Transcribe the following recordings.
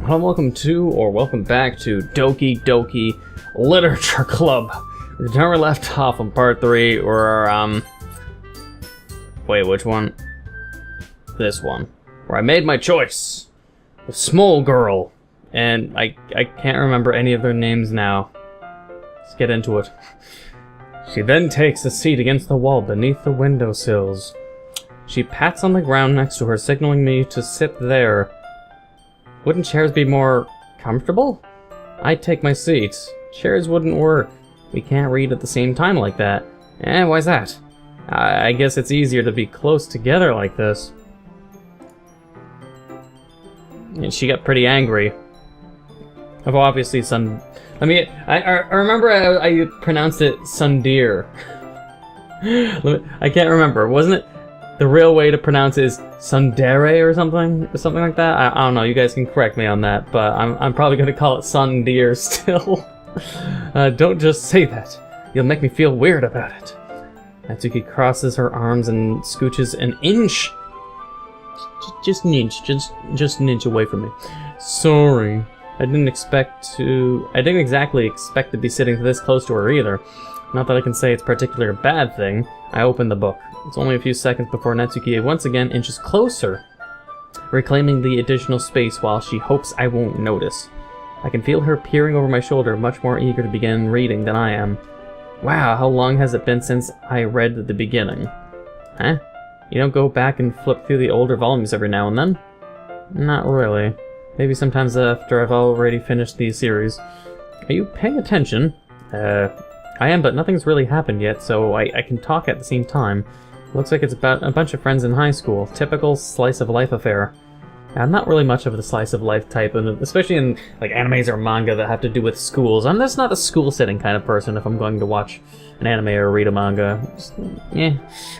Well, welcome back to Doki Doki Literature Club. We never left off on part 3, or, wait, which one? This one. Where I made my choice. The small girl. And I can't remember any of their names now. Let's get into it. She then takes a seat against the wall beneath the windowsills. She pats on the ground next to her, signaling me to sit there. Wouldn't chairs be more comfortable? I'd take my seat. Chairs wouldn't work. We can't read at the same time like that. Why's that? I guess it's easier to be close together like this. And she got pretty angry. I've obviously I remember I pronounced it sundeer. I can't remember. Wasn't it? The real way to pronounce it is Sundere or something like that. I don't know. You guys can correct me on that, but I'm probably gonna call it Sundeer still. Don't just say that. You'll make me feel weird about it. Natsuki crosses her arms and scooches an inch. Just an inch away from me. Sorry. I didn't exactly expect to be sitting this close to her either. Not that I can say it's particularly a bad thing. I opened the book. It's only a few seconds before Natsuki once again inches closer, reclaiming the additional space while she hopes I won't notice. I can feel her peering over my shoulder, much more eager to begin reading than I am. Wow, how long has it been since I read the beginning? Huh? You don't go back and flip through the older volumes every now and then? Not really. Maybe sometimes after I've already finished the series. Are you paying attention? I am, but nothing's really happened yet, so I can talk at the same time. Looks like it's about a bunch of friends in high school. Typical slice-of-life affair. I'm not really much of the slice-of-life type, especially in like animes or manga that have to do with schools. I'm just not a school-setting kind of person if I'm going to watch an anime or read a manga.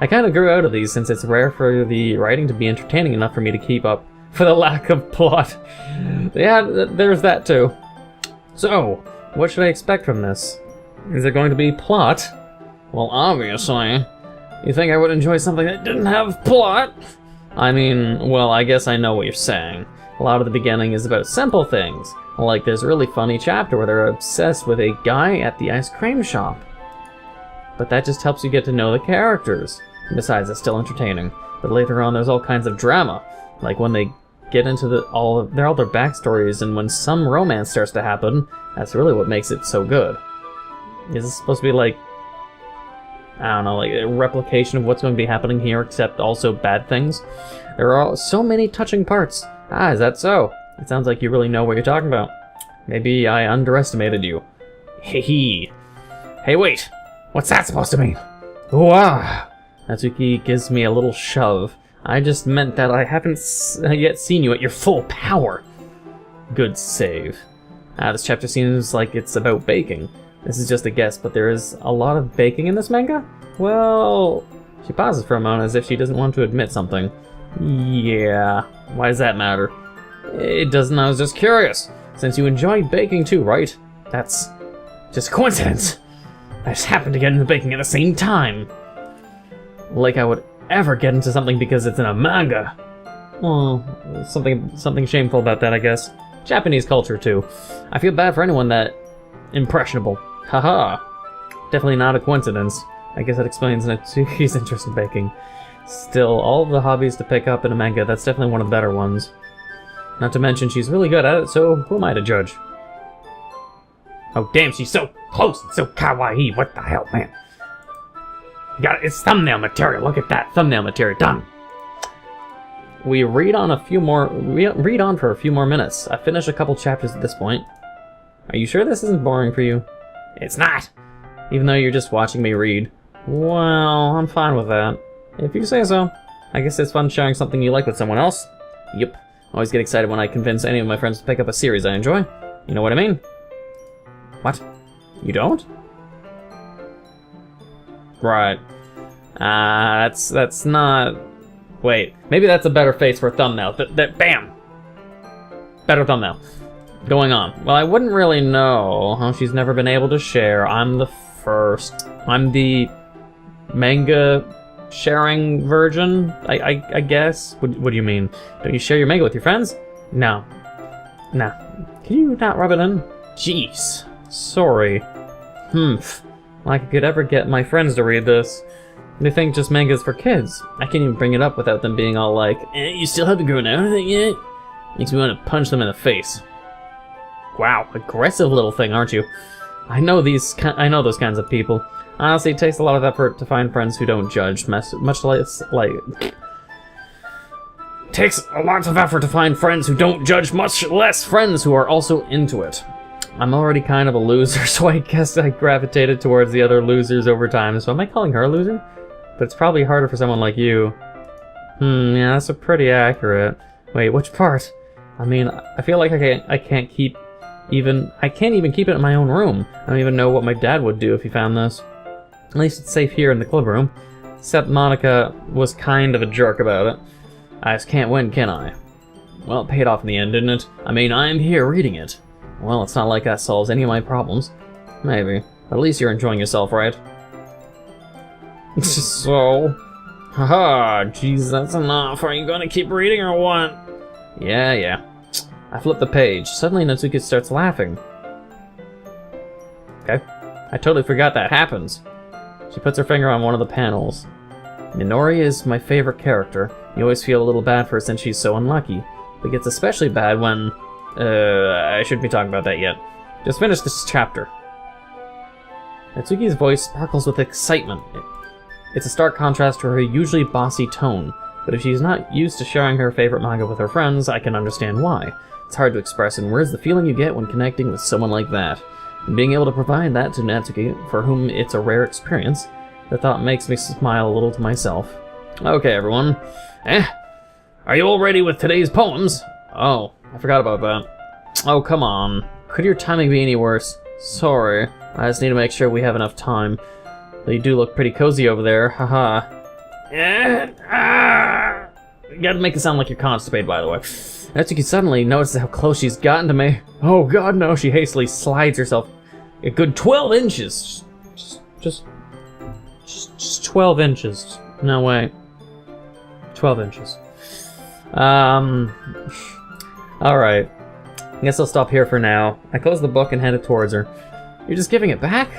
I kind of grew out of these since it's rare for the writing to be entertaining enough for me to keep up for the lack of plot. Yeah, there's that too. So, what should I expect from this? Is it going to be plot? Well, obviously. You think I would enjoy something that didn't have plot? I mean, well, I guess I know what you're saying. A lot of the beginning is about simple things. Like this really funny chapter where they're obsessed with a guy at the ice cream shop. But that just helps you get to know the characters. Besides, it's still entertaining. But later on, there's all kinds of drama. Like when they get into all their backstories, and when some romance starts to happen, that's really what makes it so good. Is this supposed to be like, I don't know, like a replication of what's going to be happening here, except also bad things? There are so many touching parts. Is that so? It sounds like you really know what you're talking about. Maybe I underestimated you. Hee. Hey, wait! What's that supposed to mean? Wow! Natsuki gives me a little shove. I just meant that I haven't yet seen you at your full power. Good save. This chapter seems like it's about baking. This is just a guess, but there is a lot of baking in this manga? Well... She pauses for a moment as if she doesn't want to admit something. Yeah... Why does that matter? It doesn't, I was just curious. Since you enjoy baking too, right? That's... just a coincidence. I just happened to get into baking at the same time. Like I would ever get into something because it's in a manga. Well, something shameful about that, I guess. Japanese culture, too. I feel bad for anyone that... impressionable. Haha. Definitely not a coincidence. I guess that explains Natsuki's interest in baking. Still, all of the hobbies to pick up in a manga, that's definitely one of the better ones. Not to mention she's really good at it, so who am I to judge? Oh damn, she's so close and so kawaii. What the hell, man? It's thumbnail material. Look at that. Thumbnail material. Done. We read on for a few more minutes. I finished a couple chapters at this point. Are you sure this isn't boring for you? It's not! Even though you're just watching me read. Well, I'm fine with that. If you say so. I guess it's fun sharing something you like with someone else. Yep. I always get excited when I convince any of my friends to pick up a series I enjoy. You know what I mean? What? You don't? Right. That's not... Wait. Maybe that's a better face for a thumbnail. Bam! Better thumbnail. Going on. Well, I wouldn't really know how she's never been able to share. I'm the first. I'm the manga sharing version, I guess. What do you mean? Don't you share your manga with your friends? No. Nah. Can you not rub it in? Jeez. Sorry. Like I could ever get my friends to read this. They think just manga's for kids. I can't even bring it up without them being all like, you still haven't grown out of it yet? Makes me want to punch them in the face. Wow, aggressive little thing, aren't you? I know those kinds of people. Honestly, it takes a lot of effort to find friends who don't judge, much less, like... Takes a lot of effort to find friends who don't judge, much less friends who are also into it. I'm already kind of a loser, so I guess I gravitated towards the other losers over time. So am I calling her a loser? But it's probably harder for someone like you. Yeah, that's pretty accurate. Wait, which part? I mean, I feel like I can't even keep it in my own room. I don't even know what my dad would do if he found this. At least it's safe here in the club room. Except Monica was kind of a jerk about it. I just can't win, can I? Well, it paid off in the end, didn't it? I mean, I'm here reading it. Well, it's not like that solves any of my problems. Maybe. But at least you're enjoying yourself, right? So... Haha, jeez, that's enough. Are you gonna keep reading or what? Yeah. I flip the page. Suddenly Natsuki starts laughing. Okay. I totally forgot that happens. She puts her finger on one of the panels. Minori is my favorite character. You always feel a little bad for her since she's so unlucky. But it gets especially bad when... I shouldn't be talking about that yet. Just finish this chapter. Natsuki's voice sparkles with excitement. It's a stark contrast to her usually bossy tone, but if she's not used to sharing her favorite manga with her friends, I can understand why. It's hard to express in words the feeling you get when connecting with someone like that. And being able to provide that to Natsuki, for whom it's a rare experience, the thought makes me smile a little to myself. Okay, everyone. Are you all ready with today's poems? Oh, I forgot about that. Oh, come on. Could your timing be any worse? Sorry. I just need to make sure we have enough time. Though you do look pretty cozy over there, haha. You gotta make it sound like you're constipated, by the way. Natsuki suddenly notices how close she's gotten to me. Oh god, no, she hastily slides herself a good 12 inches. Just 12 inches. No way. 12 inches. Alright. I guess I'll stop here for now. I close the book and hand it towards her. You're just giving it back?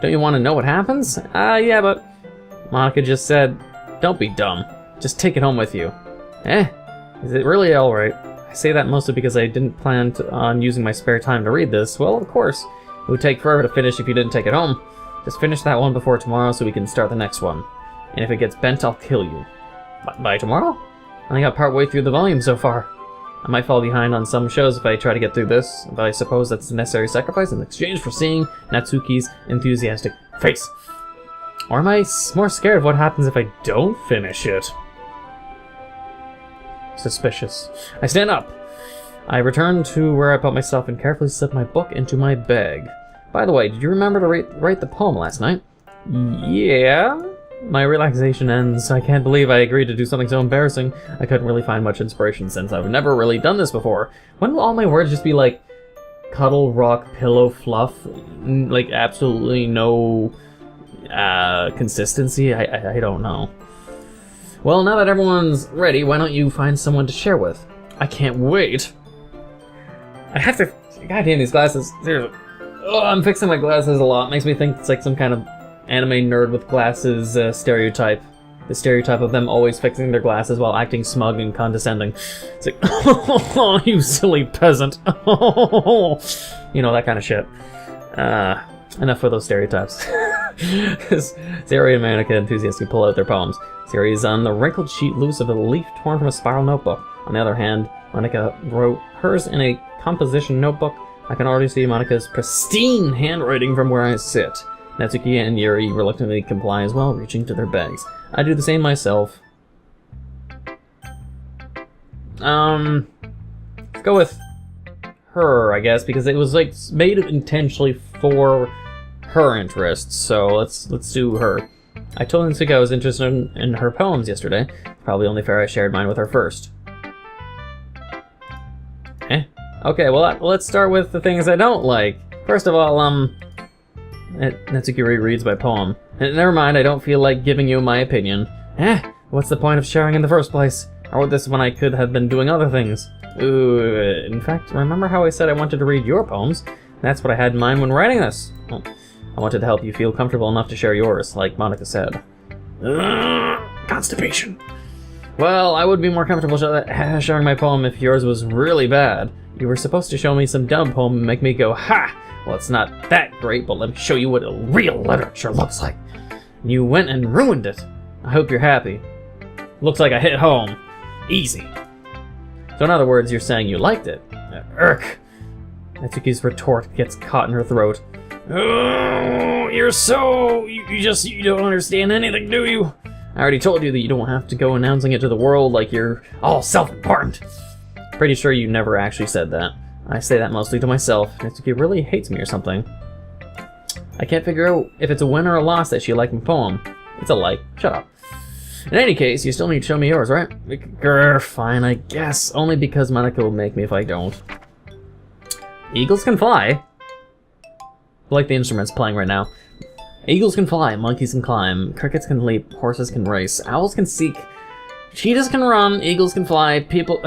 Don't you want to know what happens? Yeah, but... Monica just said, don't be dumb. Just take it home with you. Is it really alright? I say that mostly because I didn't plan on using my spare time to read this. Well, of course. It would take forever to finish if you didn't take it home. Just finish that one before tomorrow so we can start the next one. And if it gets bent, I'll kill you. By tomorrow? I only got partway through the volume so far. I might fall behind on some shows if I try to get through this, but I suppose that's a necessary sacrifice in exchange for seeing Natsuki's enthusiastic face. Or am I more scared of what happens if I don't finish it? Suspicious. I stand up. I return to where I put myself and carefully slip my book into my bag. By the way, did you remember to write the poem last night? Yeah? My relaxation ends. I can't believe I agreed to do something so embarrassing. I couldn't really find much inspiration since I've never really done this before. When will all my words just be like cuddle, rock, pillow, fluff? Like absolutely no consistency? I don't know. Well, now that everyone's ready, why don't you find someone to share with? I can't wait. I have to... Goddamn, these glasses. Seriously. Oh, I'm fixing my glasses a lot. Makes me think it's like some kind of anime nerd with glasses stereotype. The stereotype of them always fixing their glasses while acting smug and condescending. It's like, oh, you silly peasant. You know, that kind of shit. Enough of those stereotypes. Zeri and Monica enthusiastically pull out their poems. Zeri is on the wrinkled sheet loose of a leaf torn from a spiral notebook. On the other hand, Monica wrote hers in a composition notebook. I can already see Monica's pristine handwriting from where I sit. Natsuki and Yuri reluctantly comply as well, reaching to their bags. I do the same myself. Let's go with her, I guess, because it was like made intentionally for her interests. So let's do her. I told Natsuki I was interested in her poems yesterday. Probably only fair I shared mine with her first. Okay, well let's start with the things I don't like. First of all, Natsuki rereads my poem. Never mind, I don't feel like giving you my opinion. What's the point of sharing in the first place? I wrote this when I could have been doing other things. Ooh, in fact, remember how I said I wanted to read your poems? That's what I had in mind when writing this. Well, I wanted to help you feel comfortable enough to share yours, like Monica said. Constipation. Well, I would be more comfortable sharing my poem if yours was really bad. You were supposed to show me some dumb poem and make me go, ha! Well, it's not that great, but let me show you what a real literature looks like. You went and ruined it. I hope you're happy. Looks like I hit home. Easy. So in other words, you're saying you liked it. Irk. Natsuki's retort gets caught in her throat. Oh, you're so... You don't understand anything, do you? I already told you that you don't have to go announcing it to the world like you're all self-important. Pretty sure you never actually said that. I say that mostly to myself. Natsuki really hates me or something. I can't figure out if it's a win or a loss that she liked my poem. It's a like. Shut up. In any case, you still need to show me yours, right? Grr, fine, I guess. Only because Monica will make me if I don't. Eagles can fly. I like the instruments playing right now. Eagles can fly, monkeys can climb, crickets can leap, horses can race, owls can seek, cheetahs can run, eagles can fly, people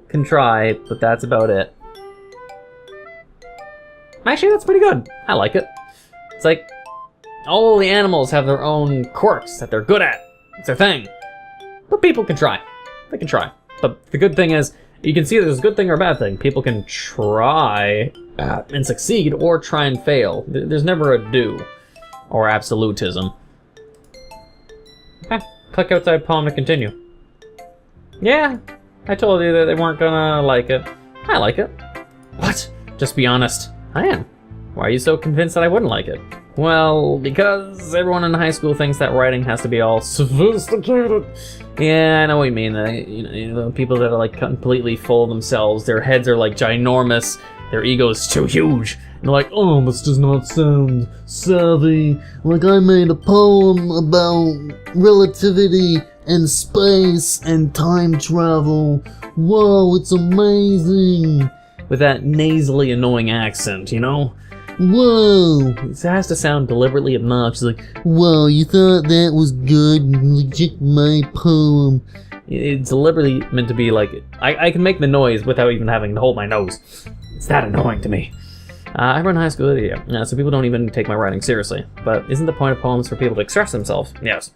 can try, but that's about it. Actually, that's pretty good. I like it. It's like, all the animals have their own quirks that they're good at. It's their thing. But people can try. They can try. But the good thing is, you can see there's a good thing or a bad thing. People can try and succeed, or try and fail. There's never a do, or absolutism. Click outside poem to continue. Yeah, I told you that they weren't gonna like it. I like it. What? Just be honest. I am. Why are you so convinced that I wouldn't like it? Well, because everyone in high school thinks that writing has to be all sophisticated. Yeah, I know what you mean. You know, people that are like completely full of themselves, their heads are like ginormous, their ego is too huge. And they're like, oh, this does not sound savvy. Like I made a poem about relativity and space and time travel. Whoa, it's amazing. With that nasally annoying accent, you know? Whoa! It has to sound deliberately obnoxious, like, whoa, you thought that was good? Legit my poem. It's deliberately meant to be like, I can make the noise without even having to hold my nose. It's that annoying to me. I run high school idiot, so people don't even take my writing seriously. But isn't the point of poems for people to express themselves? Yes.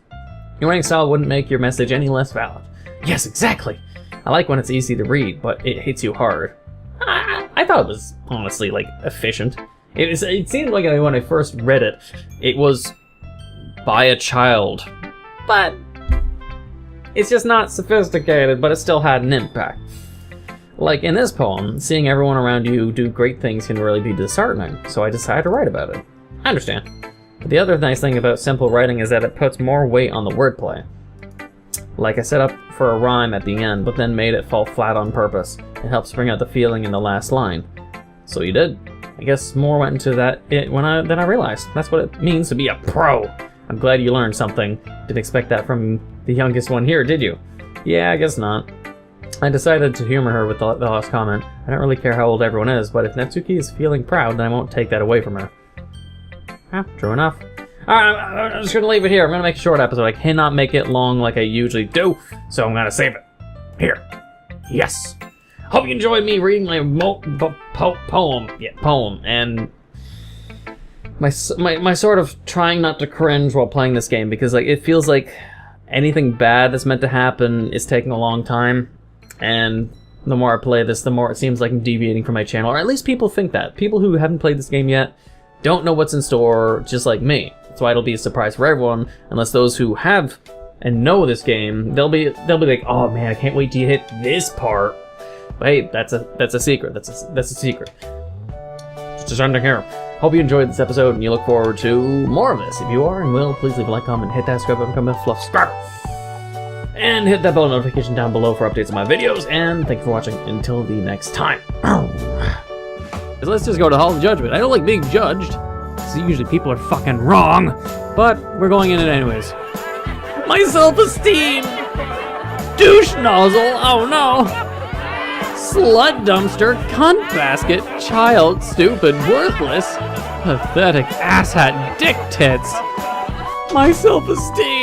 Your writing style wouldn't make your message any less valid. Yes, exactly. I like when it's easy to read, but it hits you hard. I thought it was, honestly, like, efficient. It seemed like when I first read it, it was by a child. But it's just not sophisticated, but it still had an impact. Like in this poem, seeing everyone around you do great things can really be disheartening, so I decided to write about it. I understand. But the other nice thing about simple writing is that it puts more weight on the wordplay. Like I set up for a rhyme at the end, but then made it fall flat on purpose. It helps bring out the feeling in the last line. So you did. I guess more went into that than I realized. That's what it means to be a pro. I'm glad you learned something. Didn't expect that from the youngest one here, did you? Yeah, I guess not. I decided to humor her with the last comment. I don't really care how old everyone is, but if Natsuki is feeling proud, then I won't take that away from her. True enough. Alright, I'm just gonna leave it here. I'm gonna make a short episode. I cannot make it long like I usually do, so I'm gonna save it. Here. Yes. Hope you enjoyed me reading my poem. Yeah, poem. And my sort of trying not to cringe while playing this game, because like it feels like anything bad that's meant to happen is taking a long time. And the more I play this, the more it seems like I'm deviating from my channel. Or at least people think that. People who haven't played this game yet don't know what's in store, just like me. That's why it'll be a surprise for everyone, unless those who have and know this game, they'll be like, oh man, I can't wait to hit this part. But hey, that's a secret. That's a secret. Just under here. Hope you enjoyed this episode, and you look forward to more of this. If you are and will, please leave a like, comment, hit that subscribe button, become a fluff subscriber. And hit that bell notification down below for updates on my videos, and thank you for watching until the next time. Let's just go to Hall of Judgment. I don't like being judged. So usually people are fucking wrong, but we're going in it anyways. My self-esteem! Douche nozzle, oh no! Slut dumpster, cunt basket, child, stupid, worthless, pathetic asshat, dick tits. My self-esteem!